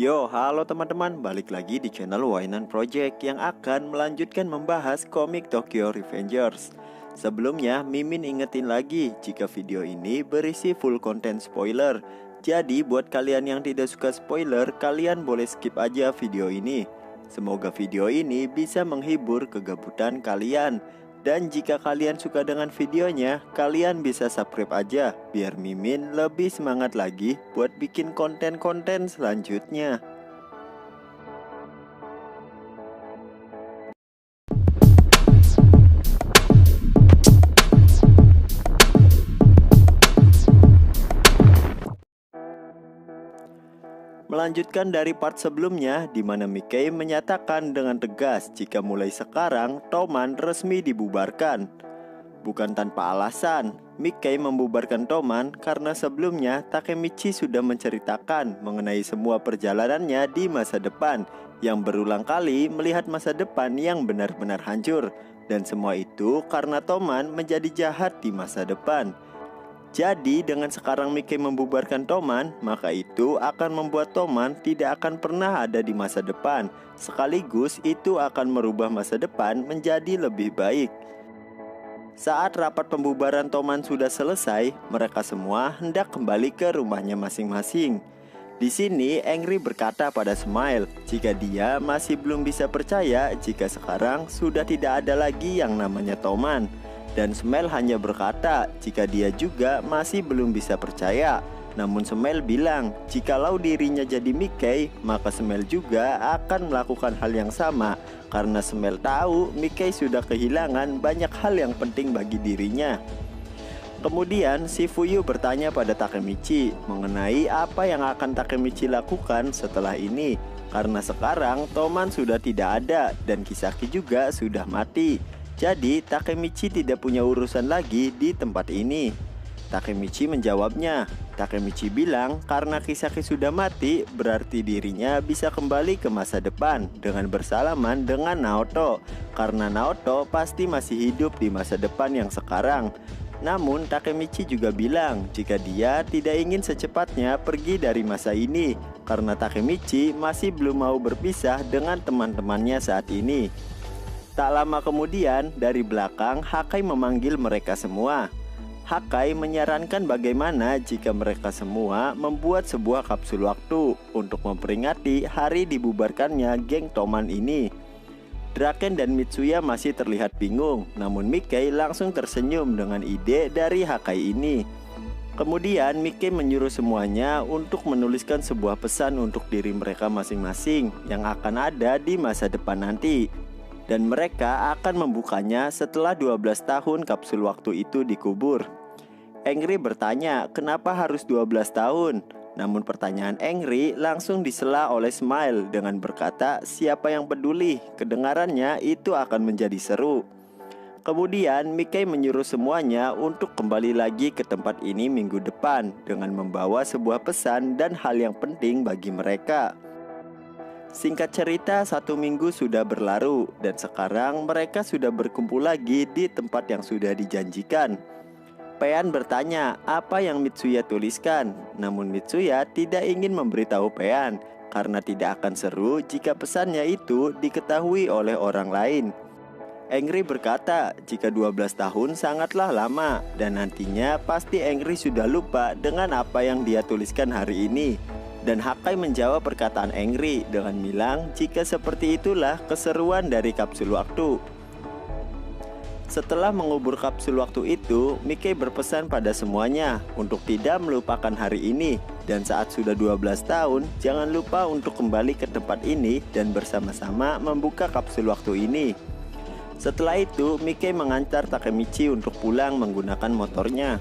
Yo, halo teman-teman, balik lagi di channel Wainan Project yang akan melanjutkan membahas komik Tokyo Revengers. Sebelumnya, Mimin ingetin lagi jika video ini berisi full content spoiler. Jadi buat kalian yang tidak suka spoiler, kalian boleh skip aja video ini. Semoga video ini bisa menghibur kegabutan kalian. Dan jika kalian suka dengan videonya, kalian bisa subscribe aja biar Mimin lebih semangat lagi buat bikin konten-konten selanjutnya. Melanjutkan dari part sebelumnya di mana Mickey menyatakan dengan tegas jika mulai sekarang Toman resmi dibubarkan. Bukan tanpa alasan, Mickey membubarkan Toman karena sebelumnya Takemichi sudah menceritakan mengenai semua perjalanannya di masa depan yang berulang kali melihat masa depan yang benar-benar hancur. Dan semua itu karena Toman menjadi jahat di masa depan. Jadi dengan sekarang Mickey membubarkan Toman, maka itu akan membuat Toman tidak akan pernah ada di masa depan. Sekaligus itu akan merubah masa depan menjadi lebih baik. Saat rapat pembubaran Toman sudah selesai, mereka semua hendak kembali ke rumahnya masing-masing. Di sini Angry berkata pada Smile jika dia masih belum bisa percaya jika sekarang sudah tidak ada lagi yang namanya Toman. Dan Smile hanya berkata jika dia juga masih belum bisa percaya. Namun Smile bilang jikalau dirinya jadi Mickey, maka Smile juga akan melakukan hal yang sama. Karena Smile tahu Mickey sudah kehilangan banyak hal yang penting bagi dirinya. Kemudian Shifuyu bertanya pada Takemichi mengenai apa yang akan Takemichi lakukan setelah ini. Karena sekarang Toman sudah tidak ada dan Kisaki juga sudah mati. Jadi Takemichi tidak punya urusan lagi di tempat ini. Takemichi menjawabnya. Takemichi bilang karena Kisaki sudah mati berarti dirinya bisa kembali ke masa depan dengan bersalaman dengan Naoto. Karena Naoto pasti masih hidup di masa depan yang sekarang. Namun Takemichi juga bilang jika dia tidak ingin secepatnya pergi dari masa ini. Karena Takemichi masih belum mau berpisah dengan teman-temannya saat ini. Tak lama kemudian, dari belakang Hakai memanggil mereka semua. Hakai menyarankan bagaimana jika mereka semua membuat sebuah kapsul waktu untuk memperingati hari dibubarkannya geng Toman ini. Draken dan Mitsuya masih terlihat bingung, namun Mickey langsung tersenyum dengan ide dari Hakai ini. Kemudian Mickey menyuruh semuanya untuk menuliskan sebuah pesan untuk diri mereka masing-masing yang akan ada di masa depan nanti. Dan mereka akan membukanya setelah 12 tahun kapsul waktu itu dikubur. Angry bertanya kenapa harus 12 tahun. Namun pertanyaan Angry langsung disela oleh Smile dengan berkata siapa yang peduli, kedengarannya itu akan menjadi seru. Kemudian Mickey menyuruh semuanya untuk kembali lagi ke tempat ini minggu depan dengan membawa sebuah pesan dan hal yang penting bagi mereka. Singkat cerita, 1 minggu sudah berlalu dan sekarang mereka sudah berkumpul lagi di tempat yang sudah dijanjikan. Paean bertanya apa yang Mitsuya tuliskan, namun Mitsuya tidak ingin memberitahu Paean karena tidak akan seru jika pesannya itu diketahui oleh orang lain. Angry berkata jika 12 tahun sangatlah lama dan nantinya pasti Angry sudah lupa dengan apa yang dia tuliskan hari ini. Dan Hakai menjawab perkataan Angry dengan bilang jika seperti itulah keseruan dari kapsul waktu. Setelah mengubur kapsul waktu itu, Mickey berpesan pada semuanya untuk tidak melupakan hari ini. Dan saat sudah 12 tahun, jangan lupa untuk kembali ke tempat ini dan bersama-sama membuka kapsul waktu ini. Setelah itu, Mickey mengantar Takemichi untuk pulang menggunakan motornya.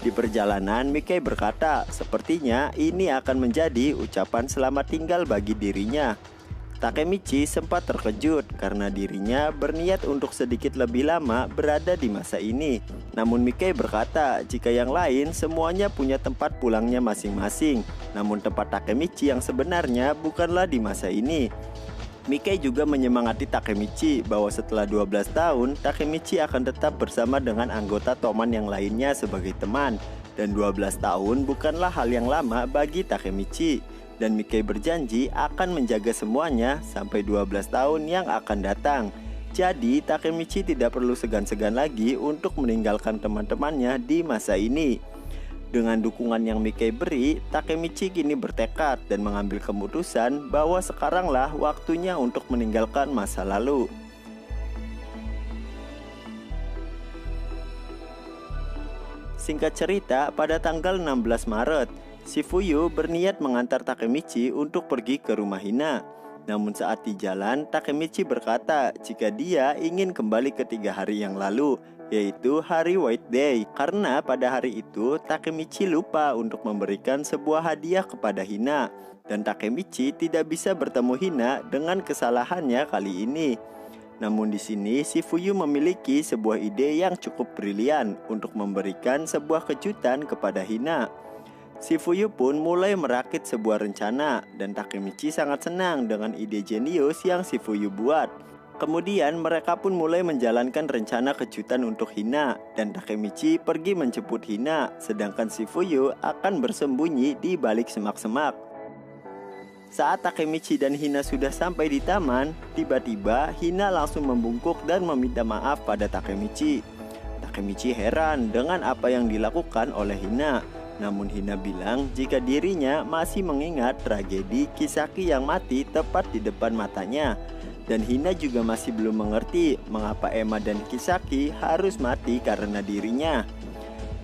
Di perjalanan, Mickey berkata, sepertinya ini akan menjadi ucapan selamat tinggal bagi dirinya. Takemichi sempat terkejut karena dirinya berniat untuk sedikit lebih lama berada di masa ini. Namun Mickey berkata, jika yang lain semuanya punya tempat pulangnya masing-masing. Namun tempat Takemichi yang sebenarnya bukanlah di masa ini. Mickey juga menyemangati Takemichi bahwa setelah 12 tahun, Takemichi akan tetap bersama dengan anggota Toman yang lainnya sebagai teman. Dan 12 tahun bukanlah hal yang lama bagi Takemichi. dan Mickey berjanji akan menjaga semuanya sampai 12 tahun yang akan datang. Jadi Takemichi tidak perlu segan-segan lagi untuk meninggalkan teman-temannya di masa ini. Dengan dukungan yang Mickey beri, Takemichi kini bertekad dan mengambil keputusan bahwa sekaranglah waktunya untuk meninggalkan masa lalu. Singkat cerita, pada tanggal 16 Maret, Shifuyu berniat mengantar Takemichi untuk pergi ke rumah Hina. Namun saat di jalan, Takemichi berkata jika dia ingin kembali ke 3 hari yang lalu, yaitu hari White Day. Karena pada hari itu, Takemichi lupa untuk memberikan sebuah hadiah kepada Hina. Dan Takemichi tidak bisa bertemu Hina dengan kesalahannya kali ini. Namun di sini, Shifuyu memiliki sebuah ide yang cukup brilian untuk memberikan sebuah kejutan kepada Hina. Shifuyu pun mulai merakit sebuah rencana dan Takemichi sangat senang dengan ide jenius yang Shifuyu buat. Kemudian mereka pun mulai menjalankan rencana kejutan untuk Hina dan Takemichi pergi menjemput Hina, sedangkan Shifuyu akan bersembunyi di balik semak-semak. Saat Takemichi dan Hina sudah sampai di taman, tiba-tiba Hina langsung membungkuk dan meminta maaf pada Takemichi. Takemichi heran dengan apa yang dilakukan oleh Hina. Namun Hina bilang jika dirinya masih mengingat tragedi Kisaki yang mati tepat di depan matanya. Dan Hina juga masih belum mengerti mengapa Emma dan Kisaki harus mati karena dirinya.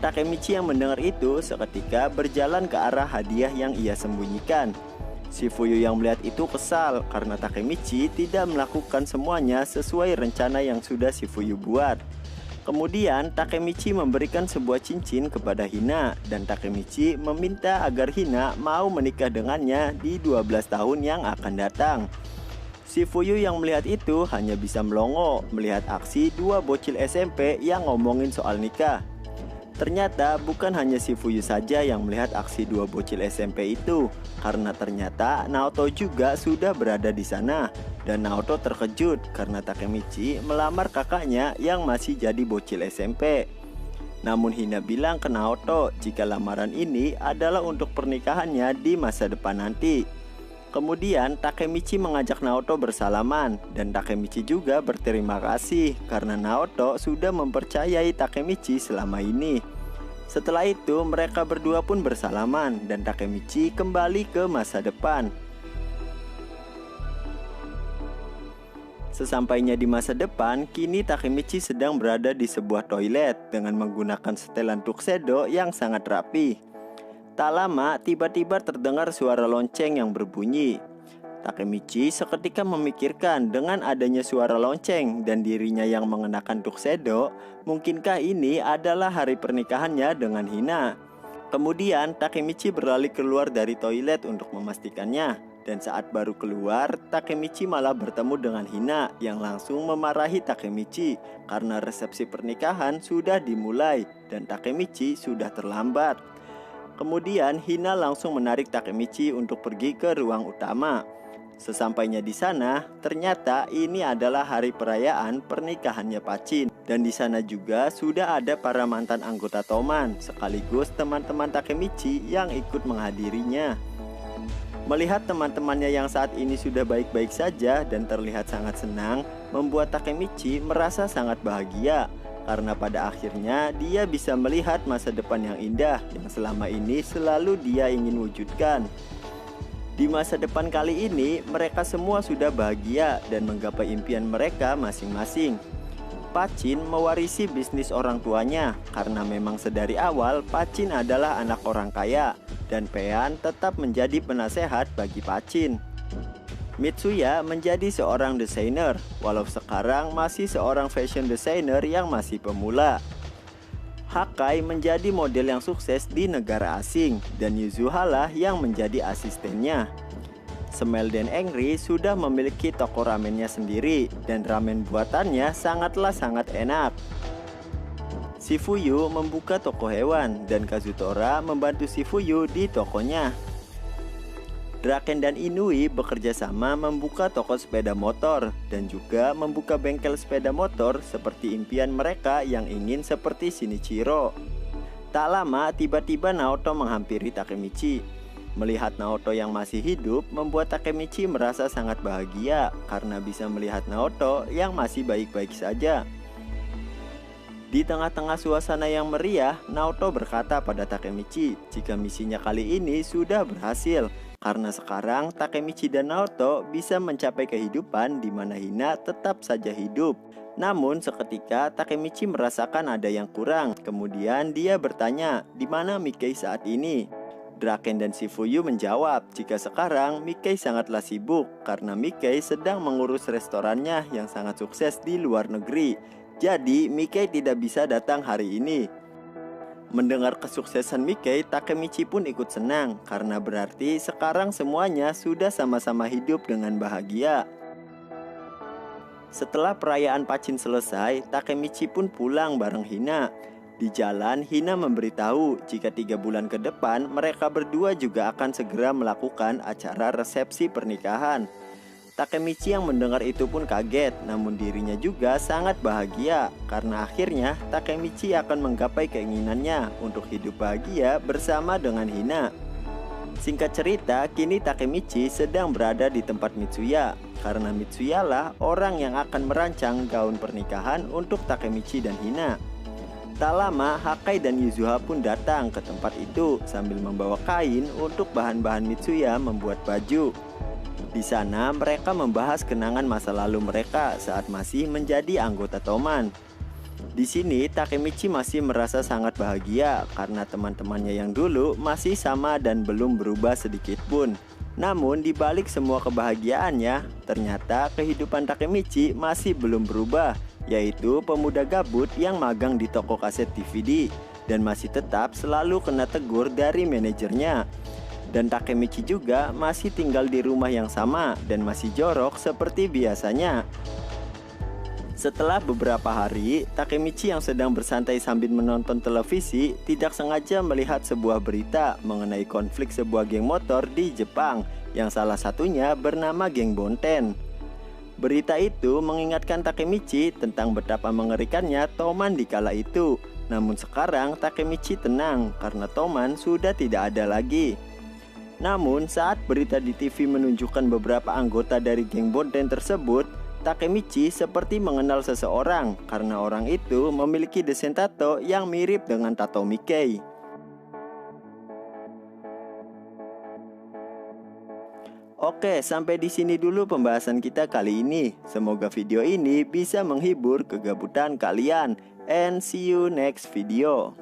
Takemichi yang mendengar itu seketika berjalan ke arah hadiah yang ia sembunyikan. Shifuyu yang melihat itu kesal karena Takemichi tidak melakukan semuanya sesuai rencana yang sudah Shifuyu buat. Kemudian Takemichi memberikan sebuah cincin kepada Hina dan Takemichi meminta agar Hina mau menikah dengannya di 12 tahun yang akan datang. Shifuyu yang melihat itu hanya bisa melongo melihat aksi 2 bocil SMP yang ngomongin soal nikah. Ternyata bukan hanya Shifuyu saja yang melihat aksi 2 bocil SMP itu, karena ternyata Naoto juga sudah berada di sana. Dan Naoto terkejut karena Takemichi melamar kakaknya yang masih jadi bocil SMP. Namun Hina bilang ke Naoto jika lamaran ini adalah untuk pernikahannya di masa depan nanti. Kemudian Takemichi mengajak Naoto bersalaman dan Takemichi juga berterima kasih karena Naoto sudah mempercayai Takemichi selama ini. Setelah itu mereka berdua pun bersalaman dan Takemichi kembali ke masa depan. Sesampainya di masa depan, kini Takemichi sedang berada di sebuah toilet dengan menggunakan setelan tuxedo yang sangat rapi. Tak lama, tiba-tiba terdengar suara lonceng yang berbunyi. Takemichi seketika memikirkan dengan adanya suara lonceng dan dirinya yang mengenakan tuxedo, mungkinkah ini adalah hari pernikahannya dengan Hina? Kemudian Takemichi berlari keluar dari toilet untuk memastikannya. Dan saat baru keluar, Takemichi malah bertemu dengan Hina yang langsung memarahi Takemichi karena resepsi pernikahan sudah dimulai dan Takemichi sudah terlambat. Kemudian Hina langsung menarik Takemichi untuk pergi ke ruang utama. Sesampainya di sana, ternyata ini adalah hari perayaan pernikahannya Pachin. Dan di sana juga sudah ada para mantan anggota Toman sekaligus teman-teman Takemichi yang ikut menghadirinya. Melihat teman-temannya yang saat ini sudah baik-baik saja dan terlihat sangat senang, membuat Takemichi merasa sangat bahagia. Karena pada akhirnya dia bisa melihat masa depan yang indah yang selama ini selalu dia ingin wujudkan. Di masa depan kali ini, mereka semua sudah bahagia dan menggapai impian mereka masing-masing. Pachin mewarisi bisnis orang tuanya karena memang sedari awal Pachin adalah anak orang kaya. Dan Pean tetap menjadi penasehat bagi Pachin. Mitsuya menjadi seorang desainer, walau sekarang masih seorang fashion designer yang masih pemula. Hakai menjadi model yang sukses di negara asing, dan Yuzuhala yang menjadi asistennya. Smell dan Angry sudah memiliki toko ramennya sendiri, dan ramen buatannya sangat enak. Shifuyu membuka toko hewan dan Kazutora membantu Shifuyu di tokonya. Draken dan Inui bekerja sama membuka toko sepeda motor dan juga membuka bengkel sepeda motor seperti impian mereka yang ingin seperti Shinichiro. Tak lama tiba-tiba Naoto menghampiri Takemichi. Melihat Naoto yang masih hidup membuat Takemichi merasa sangat bahagia karena bisa melihat Naoto yang masih baik-baik saja. Di tengah-tengah suasana yang meriah, Naoto berkata pada Takemichi jika misinya kali ini sudah berhasil karena sekarang Takemichi dan Naoto bisa mencapai kehidupan di mana Hina tetap saja hidup. Namun seketika Takemichi merasakan ada yang kurang. Kemudian dia bertanya, "Di mana Mikkei saat ini?" Draken dan Shifuyu menjawab jika sekarang Mikkei sangatlah sibuk karena Mikkei sedang mengurus restorannya yang sangat sukses di luar negeri. Jadi Mikkei tidak bisa datang hari ini. Mendengar kesuksesan Mikkei, Takemichi pun ikut senang karena berarti sekarang semuanya sudah sama-sama hidup dengan bahagia. Setelah perayaan Pachin selesai, Takemichi pun pulang bareng Hina. Di jalan, Hina memberitahu jika 3 bulan ke depan mereka berdua juga akan segera melakukan acara resepsi pernikahan. Takemichi yang mendengar itu pun kaget, namun dirinya juga sangat bahagia karena akhirnya Takemichi akan menggapai keinginannya untuk hidup bahagia bersama dengan Hina. Singkat cerita, kini Takemichi sedang berada di tempat Mitsuya karena Mitsuya lah orang yang akan merancang gaun pernikahan untuk Takemichi dan Hina. Tak lama, Hakai dan Yuzuha pun datang ke tempat itu sambil membawa kain untuk bahan-bahan Mitsuya membuat baju. Di sana mereka membahas kenangan masa lalu mereka saat masih menjadi anggota Toman. Di sini Takemichi masih merasa sangat bahagia karena teman-temannya yang dulu masih sama dan belum berubah sedikit pun. Namun di balik semua kebahagiaannya, ternyata kehidupan Takemichi masih belum berubah, yaitu pemuda gabut yang magang di toko kaset DVD dan masih tetap selalu kena tegur dari manajernya. Dan Takemichi juga masih tinggal di rumah yang sama dan masih jorok seperti biasanya. Setelah beberapa hari, Takemichi yang sedang bersantai sambil menonton televisi tidak sengaja melihat sebuah berita mengenai konflik sebuah geng motor di Jepang yang salah satunya bernama geng Bonten. Berita itu mengingatkan Takemichi tentang betapa mengerikannya Toman di kala itu. Namun sekarang Takemichi tenang karena Toman sudah tidak ada lagi. Namun saat berita di TV menunjukkan beberapa anggota dari geng Bonten tersebut, Takemichi seperti mengenal seseorang karena orang itu memiliki desain tato yang mirip dengan tato Mikkei. Oke, sampai di sini dulu pembahasan kita kali ini. Semoga video ini bisa menghibur kegabutan kalian. And see you next video.